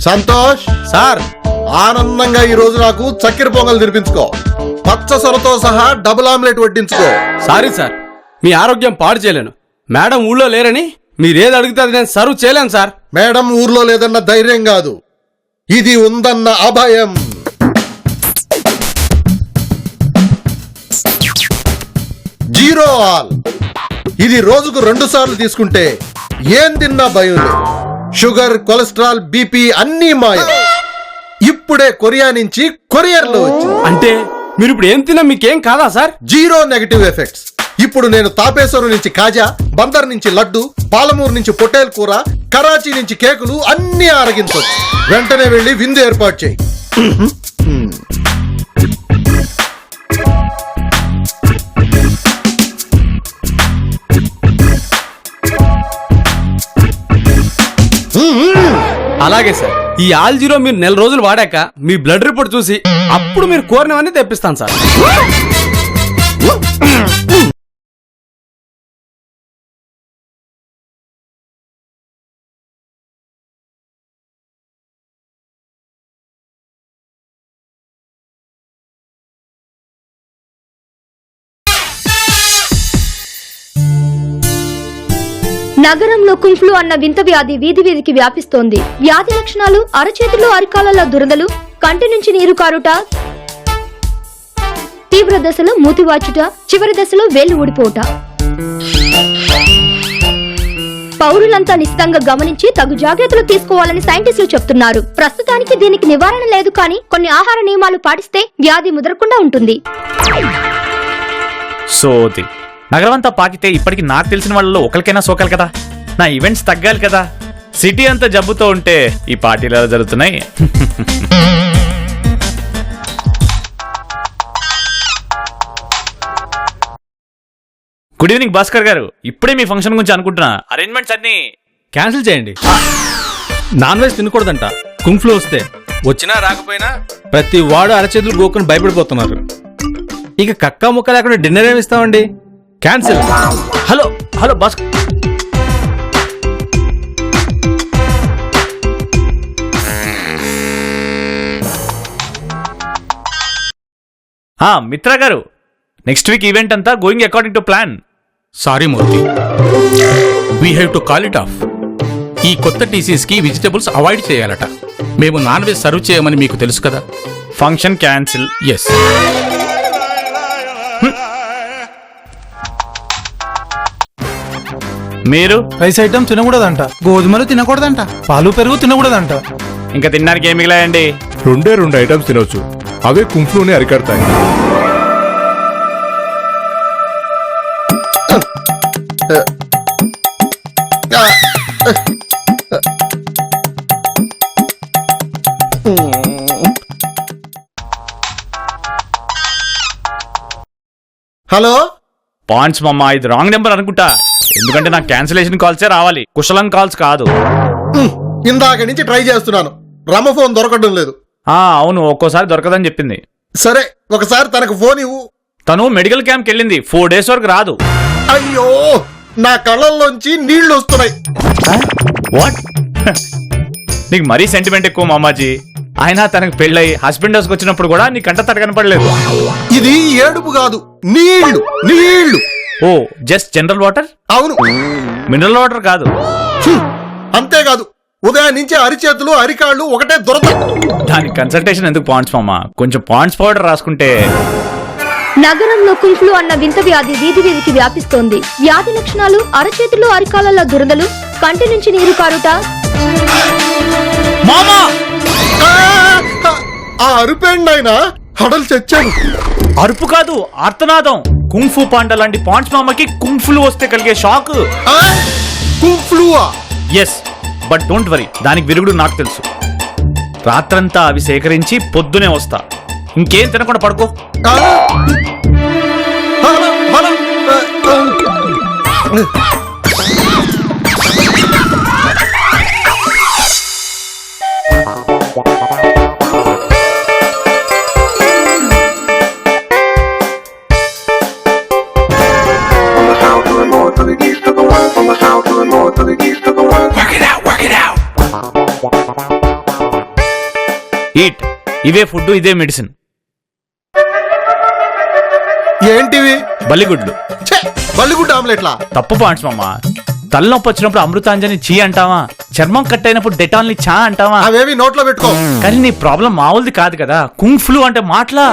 Santosh sir, ఆనందంగా ఈ రోజు నాకు చక్కెర పొంగల్ తినిపించుకో. పచ్చ సొరతో సహా డబుల్ ఆమ్లెట్ వడ్డించుకో. సారీ సార్, మీ ఆరోగ్యం పాడు చేయలేను. మేడం ఊళ్ళో లేరని మీరేది అడిగితే అది నేను సర్వ్ చేయలేను సార్. మేడం ఊర్లో లేదన్న ధైర్యం కాదు, ఇది ఉందన్న అభయం. Zero all. ఇది రోజుకు 2 సార్లు తీసుకుంటే ఏం తిన్నా భయం లేదు. షుగర్, కొలెస్ట్రాల్, బీపీ అన్నీ మాయం. ఇప్పుడే కొరియా నుంచి కొరియర్లో వచ్చింది. అంటే మీరు ఇప్పుడు ఏం తిన్నా మీకేం కాదా సార్? Zero negative effects. ఇప్పుడు నేను తాపేశ్వరం నుంచి కాజా, బందర్ నుంచి లడ్డు, పాలమూరు నుంచి పొట్టేల్ కూర, కరాచీ నుంచి కేకులు అన్నీ ఆరగించవచ్చు. వెంటనే వెళ్లి విందు ఏర్పాటు చేయి. అలాగే సార్, ఈ ఆల్ జీరో మీరు 4 రోజులు వాడాక మీ బ్లడ్ రిపోర్ట్ చూసి అప్పుడు మీరు కోరినవన్నీ తెప్పిస్తాను సార్. నగరంలో కుంఫ్లు అన్న వింత వ్యాధి వీధి వీధికి వ్యాపిస్తోంది. వ్యాధి లక్షణాలు అరచేతులు, అరికాలలో దురదలు, కంటి నుంచి నీరు కారుట, తీవ్ర దశలో మూతివాచుట, చివరి దశలో వేళ్లు ఊడిపోవుట. పౌరులంతా నిశితంగా గమనించి తగు జాగ్రత్తలు తీసుకోవాలని సైంటిస్టులు చెప్తున్నారు. ప్రస్తుతానికి దీనికి నివారణ లేదు, కానీ కొన్ని ఆహార నియమాలు పాటిస్తే వ్యాధి ముదరకుండా ఉంటుంది. సోది నగరమంతా పాకితే ఇప్పటికి నాకు తెలిసిన వాళ్ళలో ఒకరికైనా సోకాలి కదా. నా ఈవెంట్స్ తగ్గాలి కదా. సిటీ అంతా జబ్బుతో ఉంటే ఈ పార్టీలు ఎలా జరుగుతున్నాయి? గుడ్ ఈవినింగ్ భాస్కర్ గారు. ఇప్పుడే మీ ఫంక్షన్ గురించి అనుకుంటున్నా. అరేంజ్మెంట్స్ అన్ని క్యాన్సిల్ చేయండి. Non veg తినకూడదంట. కుంఫ్లు వస్తే వచ్చినా రాకపోయినా ప్రతి వాడు అరచేతులు గోకుని భయపడిపోతున్నారు. ఇక కక్కా ముక్క లేకుండా డిన్నర్ ఏమి ఇస్తామండి? Cancel. Hello hello Bhaskar, Mitra గారు, నెక్స్ట్ వీక్ ఈవెంట్ అంతా going according to plan. Sorry Murthy, we have to call it of. ఈ కొత్త టీసీస్ కి వెజిటబుల్స్ అవాయిడ్ చేయాలట. మేము నాన్ వెజ్ సర్వ్ చేయమని మీకు తెలుసు కదా. Function cancel. ఎస్. మీరు రైస్ ఐటమ్ తినకూడదంట, గోధుమలు తినకూడదంట, పాలు పెరుగు తినకూడదంట. ఇంకా తినడానికి ఏమి మిగిలాయండి? 2 ఐటమ్స్ తినొచ్చు, అవే కుంఫ్లూని అరికడతాయి. హలో పాయింట్స్ మమ్మ, ఇది రాంగ్ నెంబర్ అనుకుంటా. ఎందుకంటే నాకు క్యాన్సిలేషన్ కాల్సే రావాలి, కుశలం కాల్స్ కాదు. ఇందాక నుంచి ట్రై చేస్తున్నాను, రమఫోన్ దొరకడం లేదు. అవును, ఒక్కోసారి దొరకదని చెప్పింది. సరే ఒకసారి తనకు ఫోన్ ఇవ్వు. తను మెడికల్ క్యాంప్కి వెళ్ళింది, 4 days వరకు రాదు. అయ్యో, నా కళ్ళల్లోంచి నీళ్లు వస్తున్నాయి. వాట్? నీకు మరీ సెంటిమెంట్ ఎక్కువ మామాజీ. అయినా తనకు పెళ్ళై హస్బెండ్ హౌస్కి వచ్చినప్పుడు కూడా నీ కంట తట కనపడలేదు. ఇది ఏడుపు కాదు, నీళ్లు నీళ్లు. ఓ, జస్ట్ జనరల్ వాటర్? అవును, మినరల్ వాటర్ కాదు. అంతేకాదు, ఉదయం నుంచి అరిచేతులు అరికాళ్ళు ఒకటే దురద. దానికి కన్సల్టేషన్ ఎందుకు పాయింట్స్ మామ? కొంచెం పాయింట్స్ పౌడర్ రాసుకుంటే. నగరంలో కుంఫ్లు అన్న వింత వ్యాధి వీధి వీధికి వ్యాపిస్తోంది. వ్యాధి లక్షణాలు అరచేతులు, అరికాలలో దురదలు, కంటి నుంచి నీరు కారుట. మామా, ఆ అరుపేండి ఆయన, హడలు చచ్చాను. అరుపు కాదు, ఆర్తనాదం. కుంఫు పాండా లాంటి పాయింట్స్ మామకి కుంఫ్లు వస్తే కలిగే షాక్. కుంఫ్లూవా? ఎస్, బట్ డోంట్ వరీ, దానికి విరుగుడు నాకు తెలుసు. రాత్రంతా అవి సేకరించి పొద్దునే వస్తా. ఇంకేం తినకుండా పడుకో. Work it out, work it out. Eat. ఇవే ఫుడ్, ఇదే మెడిసిన్. ఏంటివి? బల్లిగుడ్లు. ఛే! బల్లిగుడ్డ ఆమ్లెట్లా? తప్పు పాయింట్స్ మామ. తలనొప్పి వచ్చినప్పుడు అమృతాంజని చీ అంటావా, చర్మం కట్ అయినప్పుడు డెటాల్ని చా అంటావా? అవేవి నోట్లో పెట్టుకో. కానీ నీ ప్రాబ్లం మామూలుది కాదు కదా. కుంగ్ ఫ్లూ అంటే మాటలా?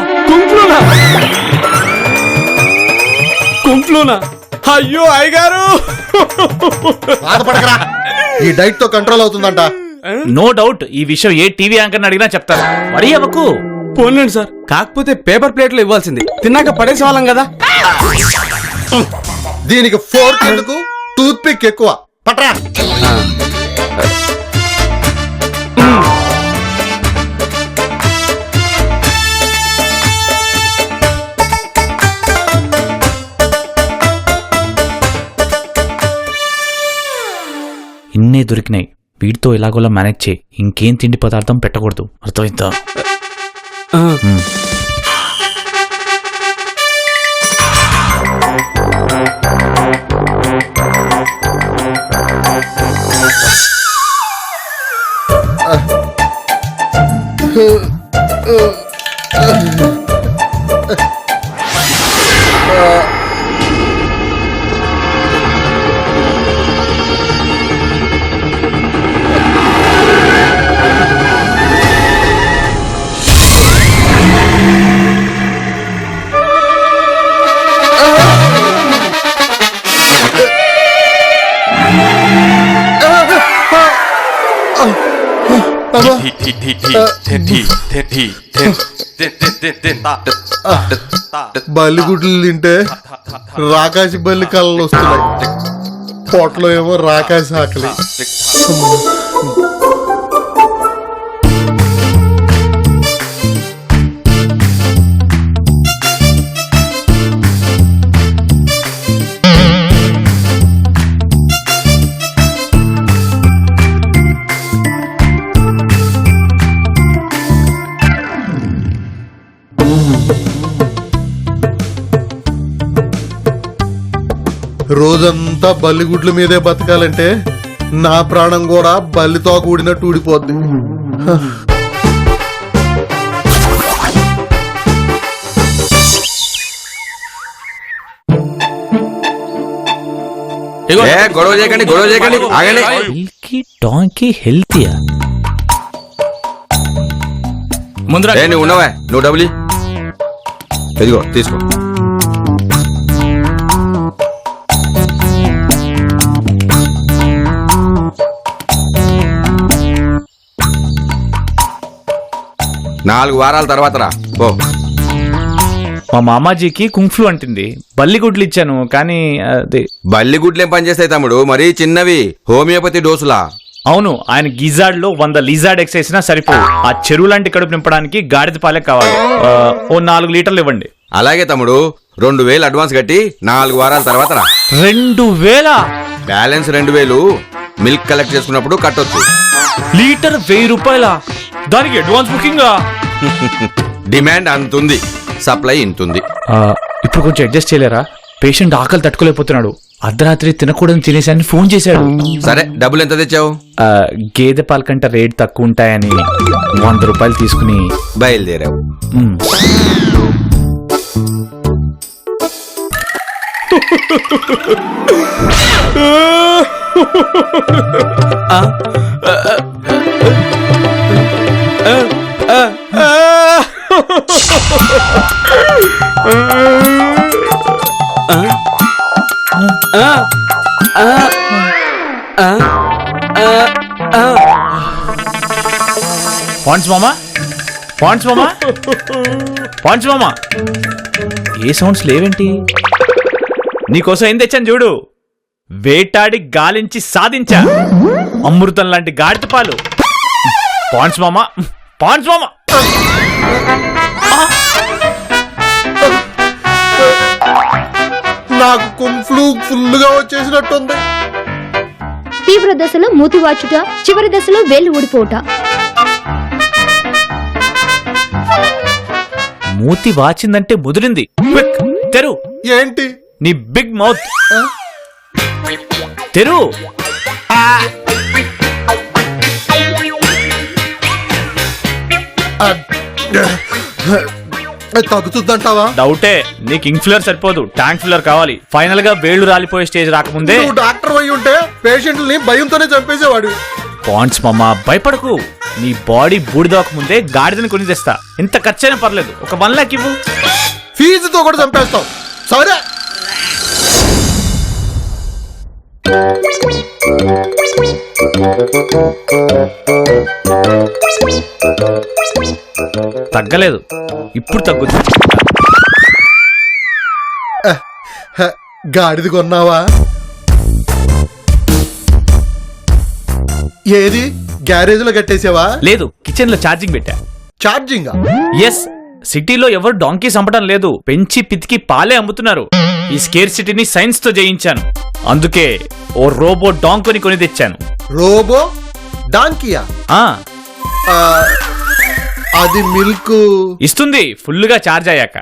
కుంఫ్లూనా? అయ్యో అయ్యగారు, బాధపడకరా, ఈ డైట్ తో కంట్రోల్ అవుతుందంట. No doubt. ఈ విషయం ఏ టీవీ యాంకర్ అడిగినా చెప్తారు. వరి అవ్వకు. పోన్లేండి సార్, కాకపోతే పేపర్ ప్లేట్లో ఇవ్వాల్సింది, తిన్నాక పడేసే వాళ్ళం కదా. దీనికి ఫోర్క్ ఎందుకు, టూత్ పిక్ ఎక్కువ. పట్రా. ఇన్నే దొరికినాయి. వీటితో ఎలాగోలా మేనేజ్ చేయి. ఇంకేం తిండి పదార్థం పెట్టకూడదు, అర్థమైందా? బల్లిగుడ్లు తింటే రాకాసి బల్లి కళ్ళు వస్తున్నాయి, పొట్లో ఏమో రాకాసి ఆకలి. రోజంతా బల్లిగుడ్ల మీదే బతకాలంటే నా ప్రాణం కూడా బల్లితో కూడినట్టు ఊడిపోద్ది. గొడవ చేయకండి, గొడవ చేయకండి, ఆగండి. మిల్కీ డాంకీ హెల్తీయా? ముందర నువ్వు ఉన్నవా? నువ్వు డబ్బులు ఇదిగో తీసుకో. నాలుగు వారాల తర్వాత రా. ఓ, మా మామాజీకి కుంగ్ ఫ్లూ అంటుంది. బల్లిగుడ్లు ఇచ్చాను కానీ అదే. బల్లిగుడ్లు ఏం పనిచేస్తాయి తమ్ముడు, మరీ చిన్నవి, హోమియోపతి డోసులా. అవును, ఆయన గిజాడ్ లో 100 లిజాడ్ ఎక్స్ వేసినా సరిపోవు. ఆ చెరువు లాంటి కడుపు నింపడానికి గాడిద పాలే కావాలి. ఓ 4 లీటర్లు ఇవ్వండి. అలాగే తమ్ముడు, 2000 అడ్వాన్స్ కట్టి 4 వారాల తర్వాత రా. 2000? బ్యాలెన్స్ 2000 మిల్క్ కలెక్ట్ చేసుకున్నప్పుడు కట్టొచ్చు. లీటర్ 1000 రూపాయలా? దానికి అడ్వాన్స్ బుకింగ్? డిమాండ్ అంతుంది, సప్లై ఇంతుంది. ఇప్పుడు కొంచెం అడ్జస్ట్ చేయలేరా? పేషెంట్ ఆకలి తట్టుకోలేకపోతున్నాడు. అర్ధరాత్రి తినకూడదని తినేసాని ఫోన్ చేశాడు. సరే, డబ్బులు ఎంత తెచ్చావు? గేదె పాల కంటే రేట్ తక్కువ ఉంటాయని 100 రూపాయలు తీసుకుని బయలుదేరావు. పాండ్స్ మామా, పాండ్స్ మామా, పాండ్స్ మామా, ఏ సౌండ్స్ లేవేంటి? నీకోసం ఏం తెచ్చాను చూడు. వేటాడి గాలించి సాధించా అమృతం లాంటి గాడిద పాలు. పాండ్స్ మామా, పాండ్స్ మామా. నాకు కుంగ్ ఫ్లూ ఫుల్గా వచ్చేసినట్టుంది. తీవ్ర దశలో మూతి వాచుట, చివరి దశలో వేళ్లు ఊడిపోట. మూతి వాచిందంటే ముదిరింది. క్విక్, తెరు. ఏంటి? నీ బిగ్ మౌత్ తెరు. తగ్గుతుందంటావా? డౌటే. నీకు ఇన్ఫ్లర్ సరిపోదు, ట్యాంక్ ఫిల్లర్ కావాలి. ఫైనల్ గా వేళ్లు రాలిపోయే స్టేజ్ రాకముందే నువ్వు డాక్టర్ అయి ఉంటే పేషెంట్లని భయంతోనే చంపేసేవాడు. పాయింట్స్ మామ, భయపడకు. నీ బాడీ బూడిదోక ముందే గాడిదని కొని తెస్తా. ఎంత ఖర్చైనా పర్లేదు, ఒక 1 లాక్ ఇవ్వు. ఫీజుతో కూడా చంపేస్తావు. సరే, తగ్గలేదు, ఇప్పుడు తగ్గుతుంది. గాడిది కొన్నావా? ఏది, గ్యారేజ్ లో కట్టేసావా? లేదు, కిచెన్ లో ఛార్జింగ్ పెట్టా. ఛార్జింగ్? ఎస్, సిటీలో ఎవరు డాంకీ చంపడం లేదు, పెంచి పితికి పాలే అమ్ముతున్నారు. ఈ స్కేర్ సిటీని సైన్స్ తో జయించాను. అందుకే ఓ రోబో డాంకోని కొని తెచ్చాను. రోబో డాంకియా? ఆ అది మిల్క్ ఇస్తుంది ఫుల్ గా చార్జ్ అయ్యాక.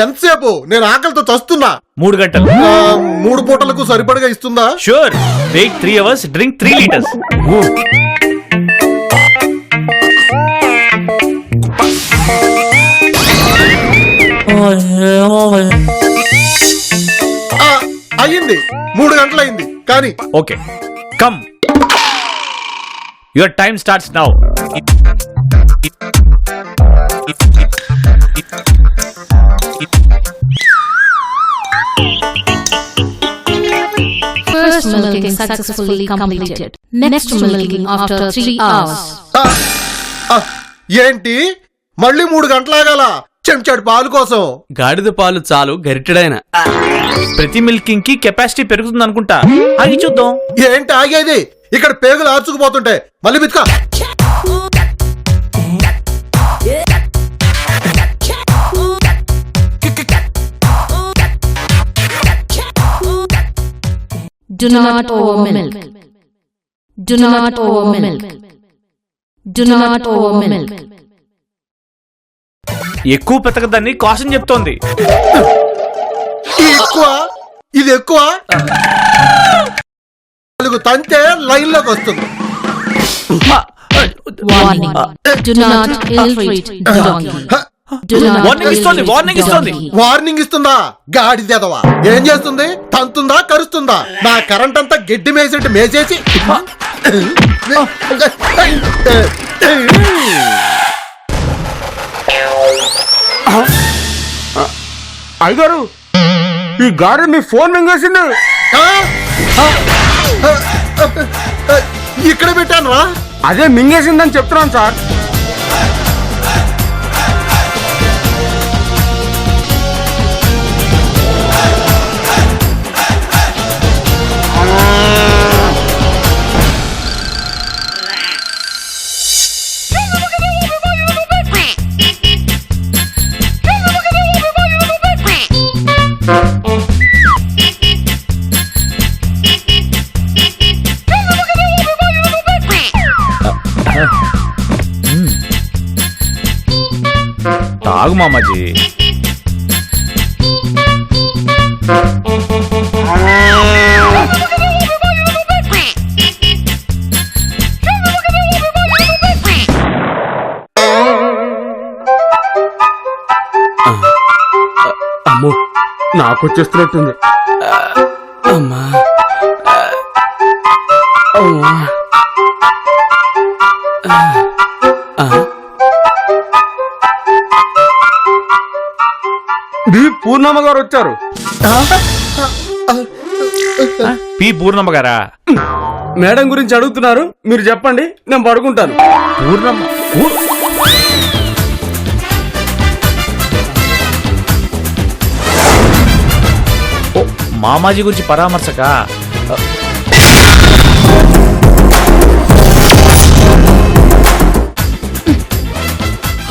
ఎంతసేపు? నేను ఆకలితో చస్తున్నా. 3 గంటలు. 3 పూటలకు సరిపడగా ఇస్తుందా? Sure. Wait 3 hours, drink 3 liters. అయ్యింది, 3 గంటలు అయింది. కానీ okay, come. Your time starts now. First milking successfully completed. Next milking after 3 hours. ఏంటి, మళ్ళీ 3 గంటలాగాల చెంచాడు పాలు కోసం? గాడిద పాలు చాలు గరిటెడైన. ప్రతి మిల్కింగ్ కి కెపాసిటీ పెరుగుతుంది అనుకుంటా. ఆగి చూద్దాం. ఏంటి ఆగేది? ఇక్కడ పేగులు ఆర్చుకుపోతుంటే మళ్ళీ బిత్కా. Do not over milk. Do not over milk. Do not over milk. ఎక్కువ పెతకదాన్ని కాషన్ చెప్తోంది. ఎక్కువ, ఇది ఎక్కువ. 4 తంతే లైన్ లోకి వస్తుంది. Warning. Do not ill-treat donkey. Warning ఇస్తోంది. వార్నింగ్ ఇస్తుందా? గాడిదెదవా ఏం చేస్తుంది? తంతుందా, కరుస్తుందా? నా కరెంట్ అంతా గడ్డి మేసేట్టు మేసేసి అయ్యగారు, ఈ గాడి మీ ఫోన్ మింగేసింది. ఇక్కడ పెట్టాను రా. అదే మింగేసిందని చెప్తున్నాను సార్. తాగు మామాజీ. అమ్మో, నాకు వచ్చేస్తున్నట్టుంది. అమ్మా బి పూర్ణమ్మ గారు వచ్చారు. పి పూర్ణమ్మ గారా? మేడం గురించి అడుగుతున్నారు, మీరు చెప్పండి, నేను పడుకుంటాను. పూర్ణమ్మ? మామాజీ గురించి పరామర్శక.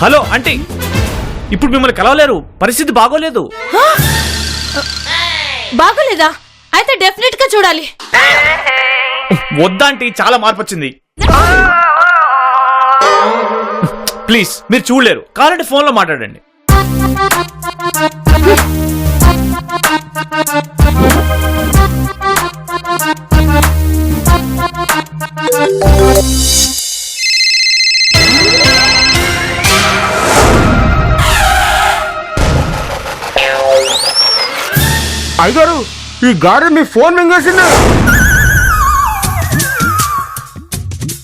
హలో ఆంటీ, ఇప్పుడు మిమ్మల్ని కలవలేరు, పరిస్థితి బాగోలేదు. బాగోలేదా? అయితే డెఫినెట్ గా చూడాలి. వద్దాంటి చాలా మార్పు వచ్చింది. ప్లీజ్ మీరు చూడలేరు, కావాలంటే ఫోన్లో మాట్లాడండి. అయ్యగారు ఈ గాడి మీ ఫోన్ మింగేసింది.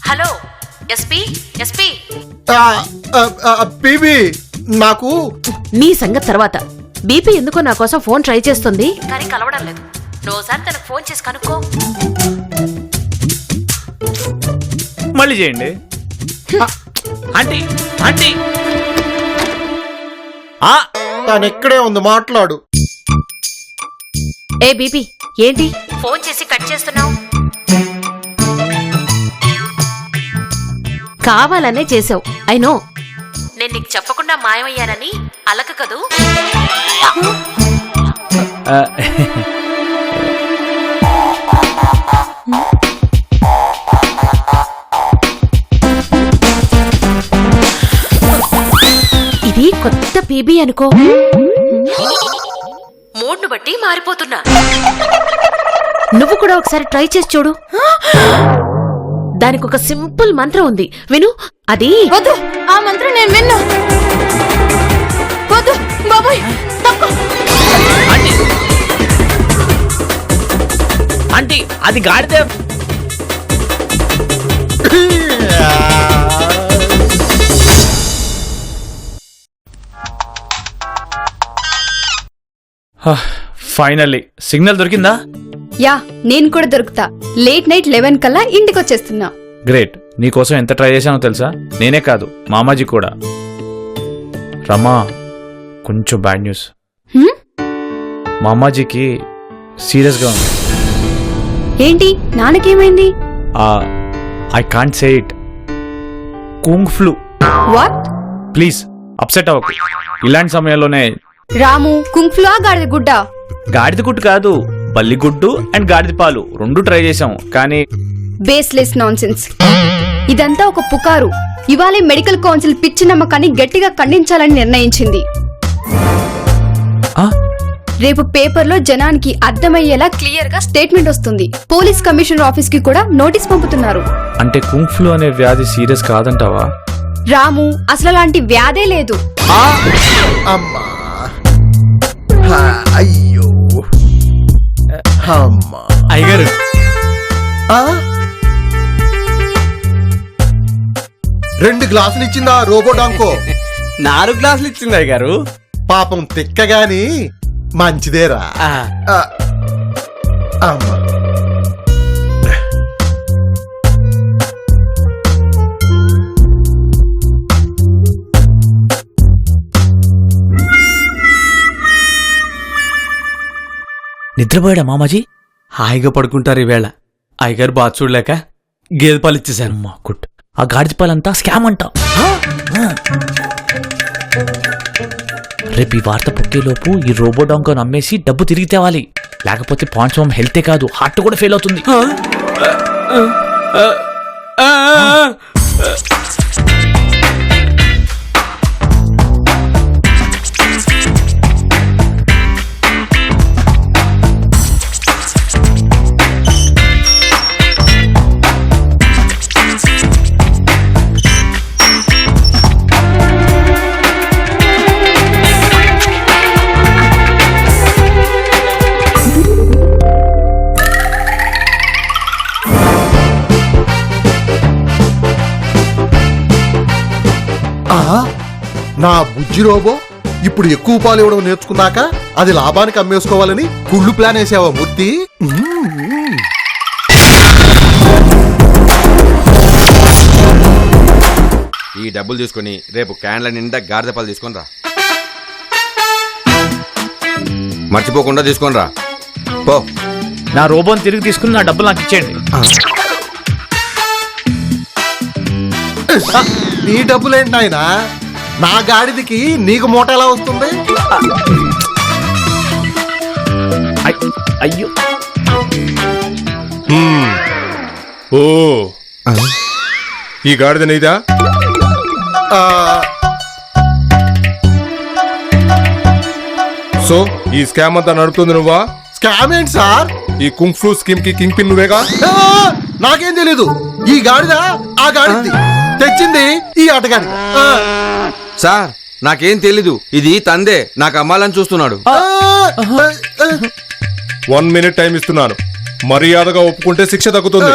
హలో ఎస్పీ ఎస్పీ, బీబీ నాకు నీ సంగతి తర్వాత. బీపీ ఎందుకో నా కోసం ఫోన్ ట్రై చేస్తుంది కానీ కలవడం లేదు. రోజారి తనకు ఫోన్ చేసి కనుక్కో. మళ్ళీ చేయండి. ఆంటీ ఆంటీ తను ఇక్కడే ఉంది, మాట్లాడు. ఏ బీపీ ఏంటి ఫోన్ చేసి కట్ చేస్తున్నావు? కావాలనే చేసావు. అయినో నేను నీకు చెప్పకుండా మాయమయ్యానని అలక కదూ. ఇది కొత్త పీబీ అనుకో. మూడ్ను బట్టి మారిపోతున్నా. నువ్వు కూడా ఒకసారి ట్రై చేసి చూడు. దానికి ఒక సింపుల్ మంత్రం ఉంది, విను. అది వద్దు, ఆ మంత్రం నేను విన్ను. వద్దు బాబాయ్, తప్పు. ఆంటీ అది గాడిదే. ఫైనల్లీ సిగ్నల్ దొరికిందా? యా, నేను కూడా దొరుకుతా. లేట్ నైట్ 11 కల్లా ఇంటికి వచ్చేస్తున్నా. గ్రేట్. నీకోసం ఎంత ట్రై చేశానో తెలుసా? నేనే కాదు, మామాజీ కూడా. రమా, కొంచెం బ్యాడ్ న్యూస్. మామాజీకి సీరియస్గా ఉంది. ఏంటి, నాన్నకేమైంది? I can't say it. Kung flu. What? Please upset అవ్వకు. ఇలాంటి సమయంలోనే రాము, కుంగ్ఫ్లు గాడిద గుడ్డ? గాడిద గుడ్డు కాదు, బల్లిగుడ్డు అండ్ గాడిద పాలు రెండు ట్రై చేశాం కానీ బేస్లెస్ నాన్సెన్స్. ఇదంతా ఒక పుకారు. ఇవాళే మెడికల్ కౌన్సిల్ పిచ్చి నమ్మకాన్ని గట్టిగా ఖండించాలని నిర్ణయించింది. రేపు పేపర్లో జనానికి అర్థమయ్యేలా క్లియర్ గా స్టేట్మెంట్ వస్తుంది. పోలీస్ కమిషనర్ ఆఫీస్ కి కూడా నోటీస్ పంపుతున్నారు. అంటే కుంగ్ ఫ్లూ అనే వ్యాధి సీరియస్ కాదంటావా? రాము, అసలు అలాంటి వ్యాధే లేదు. అమ్మా, అయ్యో అమ్మా. అయ్యగారు, 2 గ్లాసులు ఇచ్చిందా రోబోడాంకో? 4 గ్లాసులు ఇచ్చింది అయ్యగారు. పాపం తిక్కగాని మంచిదేరా. అమ్మా, నిద్రపోయాడా మామాజీ? హాయిగా పడుకుంటారు ఈవేళ. అయ్యగారు బాగా చూడలేక గేదె పాలు ఇచ్చేసాను. అమ్మా గుడ్. ఆ గాడిద పాలంతా స్కామ్ అంట. రేపు ఈ వార్త పొక్కేలోపు ఈ రోబోడాంకో నమ్మేసి డబ్బు తిరిగి తేవాలి. లేకపోతే పాంచవం హెల్తే కాదు, హార్ట్ కూడా ఫెయిల్ అవుతుంది. నా బుజ్జి రోబో ఇప్పుడు ఎక్కువ పాలు ఇవ్వడం నేర్చుకున్నాక అది లాభానికి అమ్మేసుకోవాలని కుళ్ళు ప్లాన్ వేసావా మూర్తి? ఈ డబ్బులు తీసుకుని రేపు క్యాన్ల నిండా గాడిద పాలు తీసుకొని రా. మర్చిపోకుండా తీసుకొని రా పో. నా రోబోని తిరిగి తీసుకుని నా డబ్బులు నాకు ఇచ్చేయండి. నీ డబ్బులేంటి నాయనా? నా గాడిదికి నీకు మూట ఎలా వస్తుంది? అయ్యో ఓ ఈ గాడిద నీదా? ఆ, సో ఈ స్కామ్ అంతా నడుపుతుంది నువ్వా? స్కామ్ ఏంటి సార్? ఈ కుంగ్ ఫ్లూ స్కీమ్ కి కింగ్ పిన్ నువ్వేగా? ఆ, నాకేం తెలీదు. ఈ గాడిద ఆ గాడిది తెచ్చింది ఈ ఆటగాడి. సార్ నాకేం తెలీదు, ఇది తందే నాకు అమ్మాలని చూస్తున్నాడు. 1 minute టైం ఇస్తున్నాను. మర్యాదగా ఒప్పుకుంటే శిక్ష తగ్గుతుంది.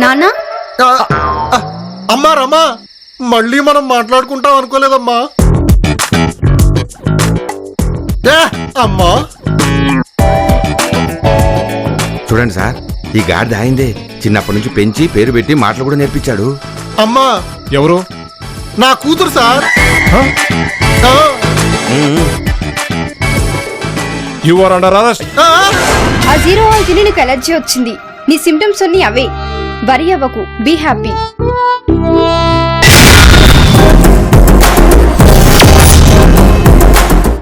నానా అమ్మా రమ్మా, మళ్ళీ మనం మాట్లాడుకుంటాం అనుకోలేదమ్మా. ఏ, అమ్మా చూడండి సార్, ఈ గాడిద ఆయిందే. చిన్నప్పటి నుంచి పెంచి పేరు పెట్టి మాటలు కూడా నేర్పించాడు. అమ్మా, ఎవరు? నా కూతురు సార్. ఆ, యు ఆర్ అండర్ అరెస్ట్. ఆ, ఆ జీరో ఆయిల్ తిని నీకు ఎలర్జీ వచ్చింది. నీ సిమ్టమ్స్ అన్ని అవే. వరి అవ్వకు, బీ హ్యాపీ.